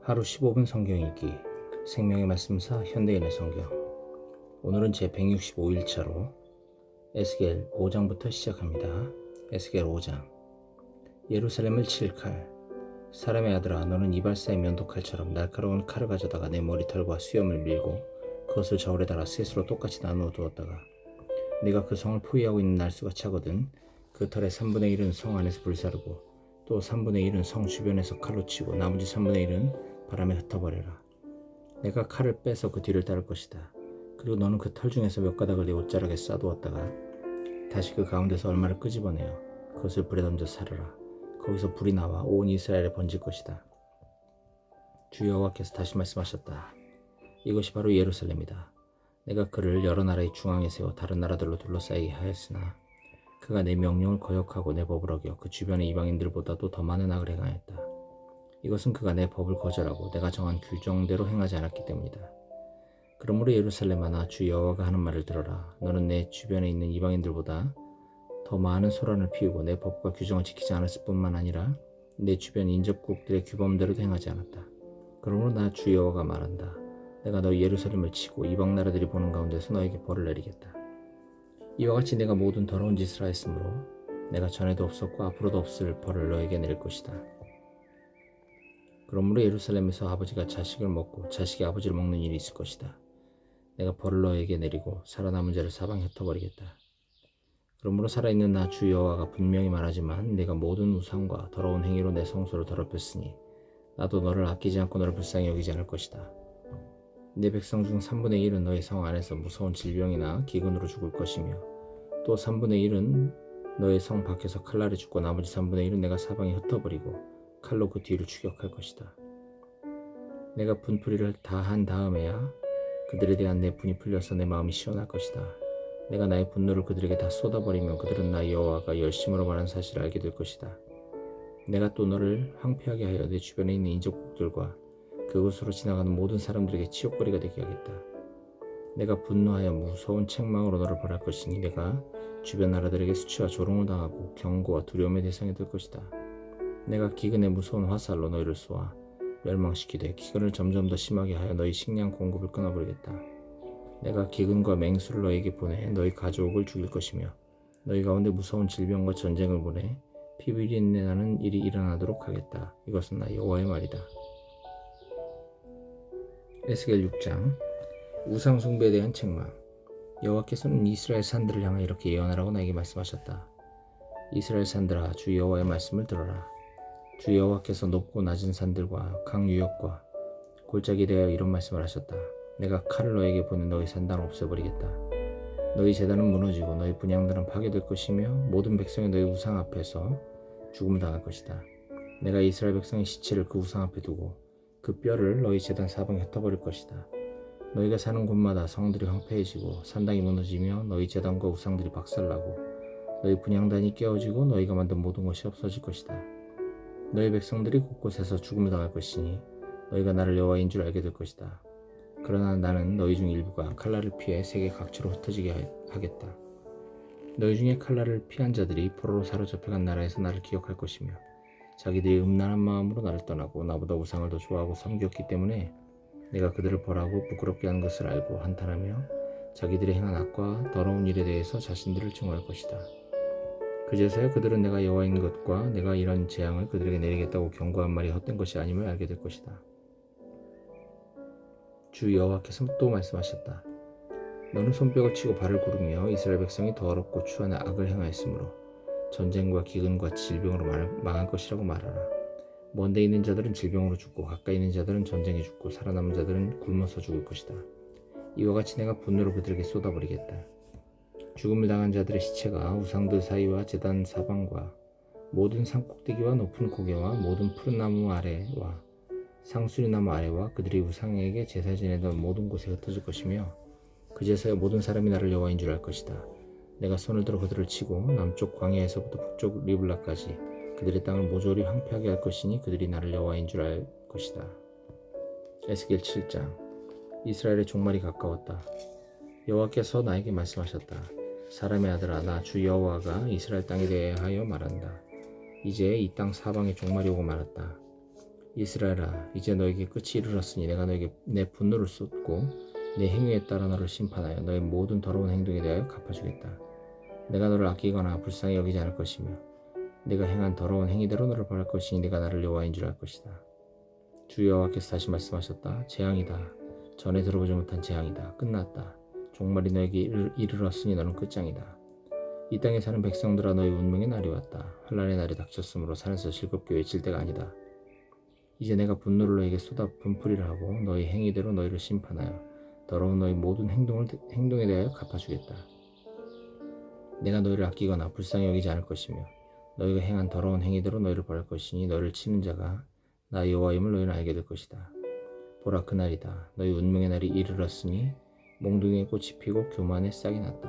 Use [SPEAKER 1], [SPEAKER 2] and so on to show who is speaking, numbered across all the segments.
[SPEAKER 1] 하루 15분 성경 읽기 생명의 말씀사 현대인의 성경. 오늘은 제 165일차로 에스겔 5장부터 시작합니다. 에스겔 5장. 예루살렘을 칠 칼. 사람의 아들아, 너는 이발사의 면도칼처럼 날카로운 칼을 가져다가 내 머리털과 수염을 밀고 그것을 저울에 달아 셋으로 똑같이 나누어 두었다가 네가 그 성을 포위하고 있는 날수가 차거든 그 털의 3분의 1은 성 안에서 불사르고 또 3분의 1은 성 주변에서 칼로 치고 나머지 3분의 1은 바람에 흩어버려라. 내가 칼을 빼서 그 뒤를 따를 것이다. 그리고 너는 그 털 중에서 몇 가닥을 네 옷자락에 싸두었다가 다시 그 가운데서 얼마를 끄집어내어 그것을 불에 던져 사르라. 거기서 불이 나와 온 이스라엘에 번질 것이다. 주 여호와께서 다시 말씀하셨다. 이것이 바로 예루살렘이다. 내가 그를 여러 나라의 중앙에 세워 다른 나라들로 둘러싸이게 하였으나 그가 내 명령을 거역하고 내 법을 어겨 그 주변의 이방인들보다도 더 많은 악을 행하였다. 이것은 그가 내 법을 거절하고 내가 정한 규정대로 행하지 않았기 때문이다. 그러므로 예루살렘아, 나 주 여호와가 하는 말을 들어라. 너는 내 주변에 있는 이방인들보다 더 많은 소란을 피우고 내 법과 규정을 지키지 않았을 뿐만 아니라 내 주변 인접국들의 규범대로도 행하지 않았다. 그러므로 나 주 여호와가 말한다. 내가 너희 예루살렘을 치고 이방 나라들이 보는 가운데서 너에게 벌을 내리겠다. 이와 같이 내가 모든 더러운 짓을 하였으므로 내가 전에도 없었고 앞으로도 없을 벌을 너에게 내릴 것이다. 그러므로 예루살렘에서 아버지가 자식을 먹고 자식이 아버지를 먹는 일이 있을 것이다. 내가 벌을 너에게 내리고 살아남은 자를 사방에 흩어버리겠다. 그러므로 살아있는 나 주 여호와가 분명히 말하지만 내가 모든 우상과 더러운 행위로 내 성소를 더럽혔으니 나도 너를 아끼지 않고 너를 불쌍히 여기지 않을 것이다. 내 백성 중 3분의 1은 너희 성 안에서 무서운 질병이나 기근으로 죽을 것이며 또 3분의 1은 너희 성 밖에서 칼날에 죽고 나머지 3분의 1은 내가 사방에 흩어버리고 칼로 그 뒤를 추격할 것이다. 내가 분풀이를 다 한 다음에야 그들에 대한 내 분이 풀려서 내 마음이 시원할 것이다. 내가 나의 분노를 그들에게 다 쏟아버리면 그들은 나 여호와가 열심으로 말한 사실을 알게 될 것이다. 내가 또 너를 황폐하게 하여 내 주변에 있는 인접국들과 그곳으로 지나가는 모든 사람들에게 치욕거리가 되게 하겠다. 내가 분노하여 무서운 책망으로 너를 벌할 것이니 내가 주변 나라들에게 수치와 조롱을 당하고 경고와 두려움의 대상이 될 것이다. 내가 기근의 무서운 화살로 너희를 쏘아 멸망시키되 기근을 점점 더 심하게 하여 너희 식량 공급을 끊어버리겠다. 내가 기근과 맹수를 너희에게 보내 너희 가족을 죽일 것이며 너희 가운데 무서운 질병과 전쟁을 보내 피비린내 나는 일이 일어나도록 하겠다. 이것은 나 여호와의 말이다. 에스겔 6장. 우상 숭배에 대한 책망. 여호와께서는 이스라엘 산들을 향하여 이렇게 예언하라고 나에게 말씀하셨다. 이스라엘 산들아, 주 여호와의 말씀을 들어라. 주 여호와께서 높고 낮은 산들과 강 유역과 골짜기에 대하여 이런 말씀을 하셨다. 내가 칼을 너에게 보내 너희 산당을 없애버리겠다. 너희 제단은 무너지고 너희 분향들은 파괴될 것이며 모든 백성이 너희 우상 앞에서 죽음을 당할 것이다. 내가 이스라엘 백성의 시체를 그 우상 앞에 두고 그 뼈를 너희 제단 사방에 흩어버릴 것이다. 너희가 사는 곳마다 성들이 황폐해지고 산당이 무너지며 너희 제단과 우상들이 박살나고 너희 분향단이 깨어지고 너희가 만든 모든 것이 없어질 것이다. 너희 백성들이 곳곳에서 죽음을 당할 것이니 너희가 나를 여호와인 줄 알게 될 것이다. 그러나 나는 너희 중 일부가 칼날을 피해 세계 각지로 흩어지게 하겠다. 너희 중에 칼날을 피한 자들이 포로로 사로잡혀간 나라에서 나를 기억할 것이며 자기들이 음란한 마음으로 나를 떠나고 나보다 우상을 더 좋아하고 섬겼기 때문에 내가 그들을 벌하고 부끄럽게 한 것을 알고 한탄하며 자기들이 행한 악과 더러운 일에 대해서 자신들을 증오할 것이다. 그제서야 그들은 내가 여호와인 것과 내가 이런 재앙을 그들에게 내리겠다고 경고한 말이 헛된 것이 아님을 알게 될 것이다. 주 여호와께서 또 말씀하셨다. 너는 손뼉을 치고 발을 구르며 이스라엘 백성이 더럽고 추한 악을 행하였으므로 전쟁과 기근과 질병으로 망할 것이라고 말하라. 먼데 있는 자들은 질병으로 죽고 가까이 있는 자들은 전쟁에 죽고 살아남은 자들은 굶어서 죽을 것이다. 이와 같이 내가 분노를 그들에게 쏟아버리겠다. 죽음을 당한 자들의 시체가 우상들 사이와 제단 사방과 모든 산꼭대기와 높은 고개와 모든 푸른 나무 아래와 상수리 나무 아래와 그들이 우상에게 제사 지내던 모든 곳에 흩어질 것이며 그제서야 모든 사람이 나를 여호와인 줄 알 것이다. 내가 손을 들어 그들을 치고 남쪽 광야에서부터 북쪽 리블라까지 그들의 땅을 모조리 황폐하게 할 것이니 그들이 나를 여호와인 줄 알 것이다. 에스겔 7장. 이스라엘의 종말이 가까웠다. 여호와께서 나에게 말씀하셨다. 사람의 아들아, 나 주 여호와가 이스라엘 땅에 대하여 말한다. 이제 이 땅 사방에 종말이 오고 말았다. 이스라엘아, 이제 너에게 끝이 이르렀으니 내가 너에게 내 분노를 쏟고 내 행위에 따라 너를 심판하여 너의 모든 더러운 행동에 대하여 갚아주겠다. 내가 너를 아끼거나 불쌍히 여기지 않을 것이며 내가 행한 더러운 행위대로 너를 벌할 것이니 내가 나를 여호와인 줄 알 것이다. 주 여호와께서 다시 말씀하셨다. 재앙이다. 전에 들어보지 못한 재앙이다. 끝났다. 종말이 너에게 이르렀으니 너는 끝장이다. 이 땅에 사는 백성들아, 너희 운명의 날이 왔다. 환난의 날이 닥쳤으므로 산에서 즐겁게 외칠 때가 아니다. 이제 내가 분노를 너에게 쏟아 분풀이를 하고 너희 행위대로 너희를 심판하여 더러운 너희 모든 행동에 대하여 갚아주겠다. 내가 너희를 아끼거나 불쌍히 여기지 않을 것이며 너희가 행한 더러운 행위대로 너희를 벌할 것이니 너희를 치는 자가 나 여호와임을 너희는 알게 될 것이다. 보라, 그날이다. 너희 운명의 날이 이르렀으니 몽둥이에 꽃이 피고 교만에 싹이 났다.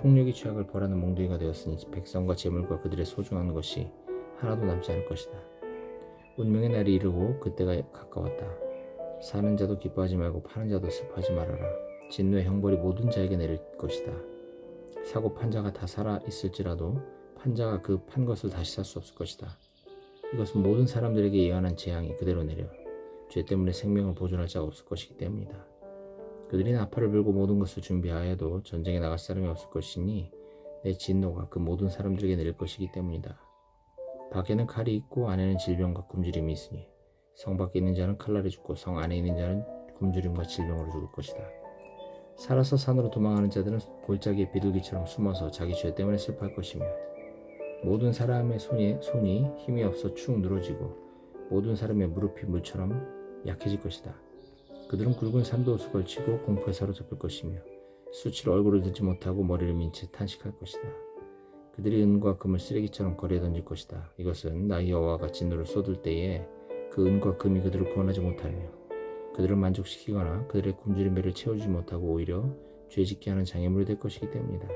[SPEAKER 1] 폭력이 죄악을 벌하는 몽둥이가 되었으니 백성과 재물과 그들의 소중한 것이 하나도 남지 않을 것이다. 운명의 날이 이르고 그때가 가까웠다. 사는 자도 기뻐하지 말고 파는 자도 슬퍼하지 말아라. 진노의 형벌이 모든 자에게 내릴 것이다. 사고 판 자가 다 살아 있을지라도 판자가 그 판 것을 다시 살 수 없을 것이다. 이것은 모든 사람들에게 예언한 재앙이 그대로 내려 죄 때문에 생명을 보존할 자가 없을 것이기 때문이다. 그들이 나팔을 불고 모든 것을 준비하여도 전쟁에 나갈 사람이 없을 것이니 내 진노가 그 모든 사람들에게 내릴 것이기 때문이다. 밖에는 칼이 있고 안에는 질병과 굶주림이 있으니 성 밖에 있는 자는 칼날에 죽고 성 안에 있는 자는 굶주림과 질병으로 죽을 것이다. 살아서 산으로 도망하는 자들은 골짜기의 비둘기처럼 숨어서 자기 죄 때문에 슬퍼할 것이며 모든 사람의 손이 힘이 없어 축 늘어지고 모든 사람의 무릎이 물처럼 약해질 것이다. 그들은 굵은 산도옷을 걸치고 공포에 사로잡힐 것이며 수치로 얼굴을 들지 못하고 머리를 민 채 탄식할 것이다. 그들이 은과 금을 쓰레기처럼 거리에 던질 것이다. 이것은 나 여호와가 진노를 쏟을 때에 그 은과 금이 그들을 구원하지 못하며 그들을 만족시키거나 그들의 굶주린 배를 채워주지 못하고 오히려 죄짓게 하는 장애물이 될 것이기 때문이다.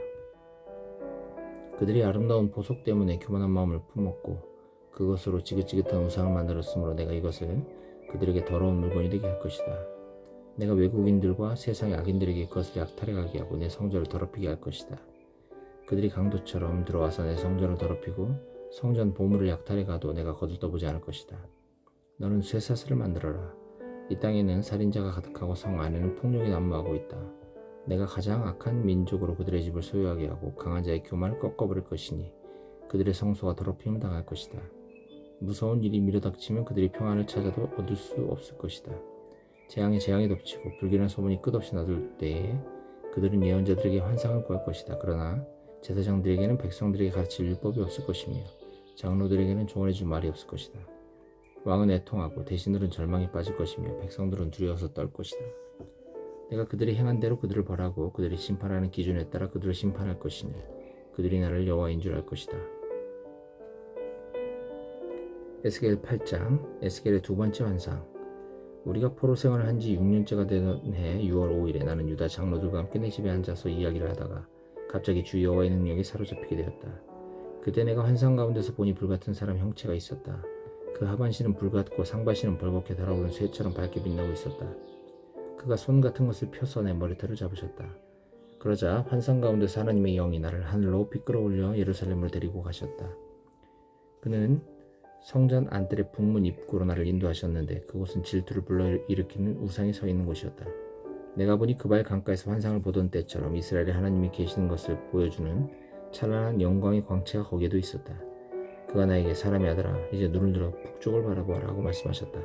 [SPEAKER 1] 그들이 아름다운 보석 때문에 교만한 마음을 품었고 그것으로 지긋지긋한 우상을 만들었으므로 내가 이것을 그들에게 더러운 물건이 되게 할 것이다. 내가 외국인들과 세상의 악인들에게 그것을 약탈해가게 하고 내 성전을 더럽히게 할 것이다. 그들이 강도처럼 들어와서 내 성전을 더럽히고 성전 보물을 약탈해가도 내가 거들떠보지 않을 것이다. 너는 쇠사슬을 만들어라. 이 땅에는 살인자가 가득하고 성 안에는 폭력이 난무하고 있다. 내가 가장 악한 민족으로 그들의 집을 소유하게 하고 강한 자의 교만을 꺾어버릴 것이니 그들의 성소가 더럽힘을 당할 것이다. 무서운 일이 밀어닥치면 그들이 평안을 찾아도 얻을 수 없을 것이다. 재앙이 덮치고 불길한 소문이 끝없이 나돌 때에 그들은 예언자들에게 환상을 구할 것이다. 그러나 제사장들에게는 백성들에게 가르칠 율법이 없을 것이며 장로들에게는 조언해줄 말이 없을 것이다. 왕은 애통하고 대신들은 절망에 빠질 것이며 백성들은 두려워서 떨 것이다. 내가 그들이 행한 대로 그들을 벌하고 그들이 심판하는 기준에 따라 그들을 심판할 것이니 그들이 나를 여호와인 줄 알 것이다. 에스겔 8장, 에스겔의 두 번째 환상. 우리가 포로 생활을 한 지 6년째가 되던 해 6월 5일에 나는 유다 장로들과 함께 내 집에 앉아서 이야기를 하다가 갑자기 주 여호와의 능력에 사로잡히게 되었다. 그때 내가 환상 가운데서 보니 불같은 사람 형체가 있었다. 그 하반신은 불같고 상반신은 벌겋게 달아오른 쇠처럼 밝게 빛나고 있었다. 그가 손 같은 것을 펴서 내 머리털을 잡으셨다. 그러자 환상 가운데서 하나님의 영이 나를 하늘로 높이 끌어올려 예루살렘으로 데리고 가셨다. 그는 성전 안뜰의 북문 입구로 나를 인도하셨는데 그곳은 질투를 불러일으키는 우상이 서 있는 곳이었다. 내가 보니 그발 강가에서 환상을 보던 때처럼 이스라엘에 하나님이 계시는 것을 보여주는 찬란한 영광의 광채가 거기에도 있었다. 그가 나에게 사람의 아들아, 이제 눈을 들어 북쪽을 바라보아라 하고 말씀하셨다.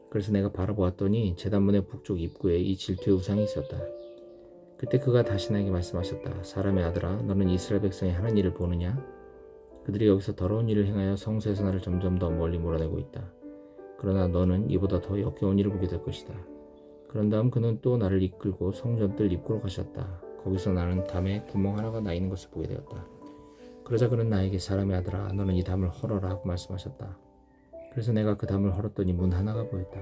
[SPEAKER 1] 그래서 내가 바라보았더니 제단문의 북쪽 입구에 이 질투의 우상이 있었다. 그때 그가 다시 나에게 말씀하셨다. 사람의 아들아, 너는 이스라엘 백성이 하는 일을 보느냐? 그들이 여기서 더러운 일을 행하여 성소에서 나를 점점 더 멀리 몰아내고 있다. 그러나 너는 이보다 더 역겨운 일을 보게 될 것이다. 그런 다음 그는 또 나를 이끌고 성전뜰 입구로 가셨다. 거기서 나는 담에 구멍 하나가 나 있는 것을 보게 되었다. 그러자 그는 나에게 사람의 아들아, 너는 이 담을 헐어라 하고 말씀하셨다. 그래서 내가 그 담을 헐었더니 문 하나가 보였다.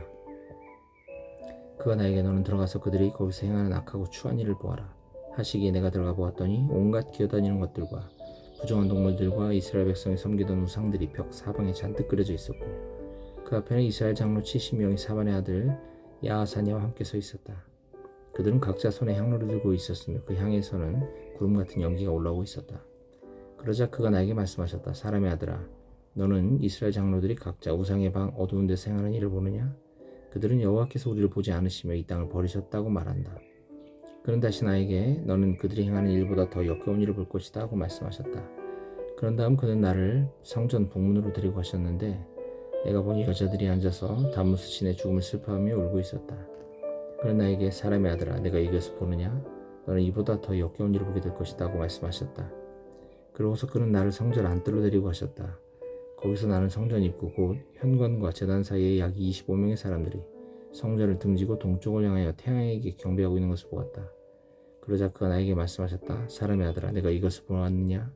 [SPEAKER 1] 그가 나에게 너는 들어가서 그들이 거기서 행하는 악하고 추한 일을 보아라 하시기에 내가 들어가 보았더니 온갖 기어다니는 것들과 부정한 동물들과 이스라엘 백성이 섬기던 우상들이 벽 사방에 잔뜩 그려져 있었고 그 앞에는 이스라엘 장로 70명이 사반의 아들 야하사냐와 함께 서 있었다. 그들은 각자 손에 향로를 들고 있었으며 그 향에서는 구름 같은 연기가 올라오고 있었다. 그러자 그가 나에게 말씀하셨다. 사람의 아들아, 너는 이스라엘 장로들이 각자 우상의 방 어두운 데서 행하는 일을 보느냐? 그들은 여호와께서 우리를 보지 않으시며 이 땅을 버리셨다고 말한다. 그는 다시 나에게 너는 그들이 행하는 일보다 더 역겨운 일을 볼 것이다 하고 말씀하셨다. 그런 다음 그는 나를 성전 북문으로 데리고 가셨는데 내가 보니 여자들이 앉아서 다무스 신의 죽음을 슬퍼하며 울고 있었다. 그는 나에게 사람의 아들아 내가 이것을 보느냐? 너는 이보다 더 역겨운 일을 보게 될 것이다 하고 말씀하셨다. 그러고서 그는 나를 성전 안뜰로 데리고 가셨다. 거기서 나는 성전 입구 곧 현관과 제단 사이에 약 25명의 사람들이 성전을 등지고 동쪽을 향하여 태양에게 경배하고 있는 것을 보았다. 그러자 그가 나에게 말씀하셨다. 사람의 아들아 내가 이것을 보았느냐?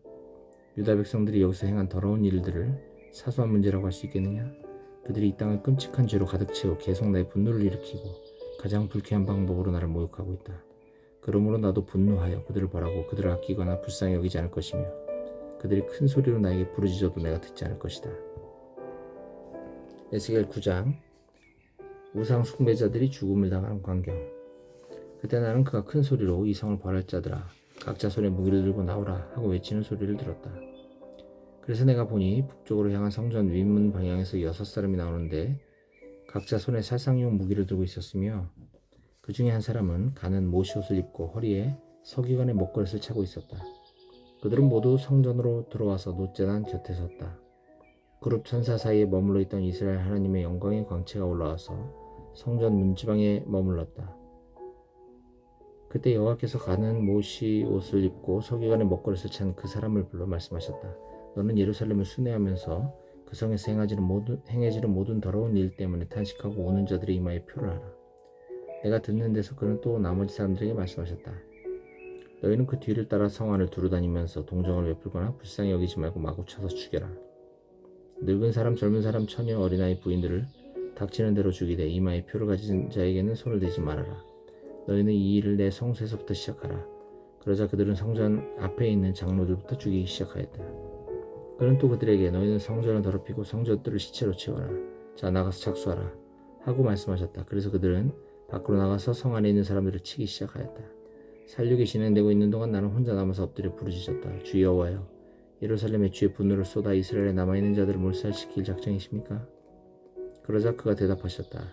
[SPEAKER 1] 유다 백성들이 여기서 행한 더러운 일들을 사소한 문제라고 할 수 있겠느냐? 그들이 이 땅을 끔찍한 죄로 가득 채워 계속 나의 분노를 일으키고 가장 불쾌한 방법으로 나를 모욕하고 있다. 그러므로 나도 분노하여 그들을 벌하고 그들을 아끼거나 불쌍히 여기지 않을 것이며 그들이 큰 소리로 나에게 부르짖어도 내가 듣지 않을 것이다. 에스겔 9장 우상 숭배자들이 죽음을 당하는 광경. 그때 나는 그가 큰 소리로 이 성을 벌할 자들아 각자 손에 무기를 들고 나오라 하고 외치는 소리를 들었다. 그래서 내가 보니 북쪽으로 향한 성전 윗문 방향에서 6사람이 나오는데 각자 손에 살상용 무기를 들고 있었으며 그 중에 한 사람은 가는 모시옷을 입고 허리에 서기관의 목걸이를 차고 있었다. 그들은 모두 성전으로 들어와서 놋재단 곁에 섰다. 그룹 천사 사이에 머물러 있던 이스라엘 하나님의 영광의 광채가 올라와서 성전 문지방에 머물렀다. 그때 여호와께서 가는 모시옷을 입고 서기관의 목걸이를 찬 그 사람을 불러 말씀하셨다. 너는 예루살렘을 순회하면서 그 성에서 행해지는 모든 더러운 일 때문에 탄식하고 오는 자들의 이마에 표를 하라. 내가 듣는 데서 그는 또 나머지 사람들에게 말씀하셨다. 너희는 그 뒤를 따라 성 안을 두루다니면서 동정을 베풀거나 불쌍히 여기지 말고 마구 쳐서 죽여라. 늙은 사람, 젊은 사람, 처녀, 어린아이, 부인들을 닥치는 대로 죽이되 이마에 표를 가진 자에게는 손을 대지 말아라. 너희는 이 일을 내 성소에서부터 시작하라. 그러자 그들은 성전 앞에 있는 장로들부터 죽이기 시작하였다. 그는 또 그들에게 너희는 성전을 더럽히고 성전들을 시체로 채워라. 자 나가서 착수하라 하고 말씀하셨다. 그래서 그들은 밖으로 나가서 성 안에 있는 사람들을 치기 시작하였다. 살육이 진행되고 있는 동안 나는 혼자 남아서 엎드려 부르짖었다. 주 여호와여, 예루살렘에 주의 분노를 쏟아 이스라엘에 남아있는 자들을 몰살시킬 작정이십니까? 그러자 그가 대답하셨다.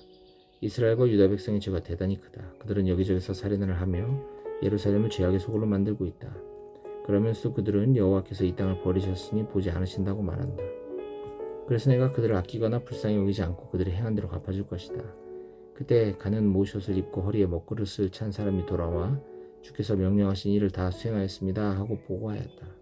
[SPEAKER 1] 이스라엘과 유다 백성의 죄가 대단히 크다. 그들은 여기저기서 살인을 하며 예루살렘을 죄악의 소굴로 만들고 있다. 그러면서 그들은 여호와께서 이 땅을 버리셨으니 보지 않으신다고 말한다. 그래서 내가 그들을 아끼거나 불쌍히 여기지 않고 그들이 행한 대로 갚아줄 것이다. 그때 가는 모시옷을 입고 허리에 먹그릇을 찬 사람이 돌아와 주께서 명령하신 일을 다 수행하였습니다 하고 보고하였다.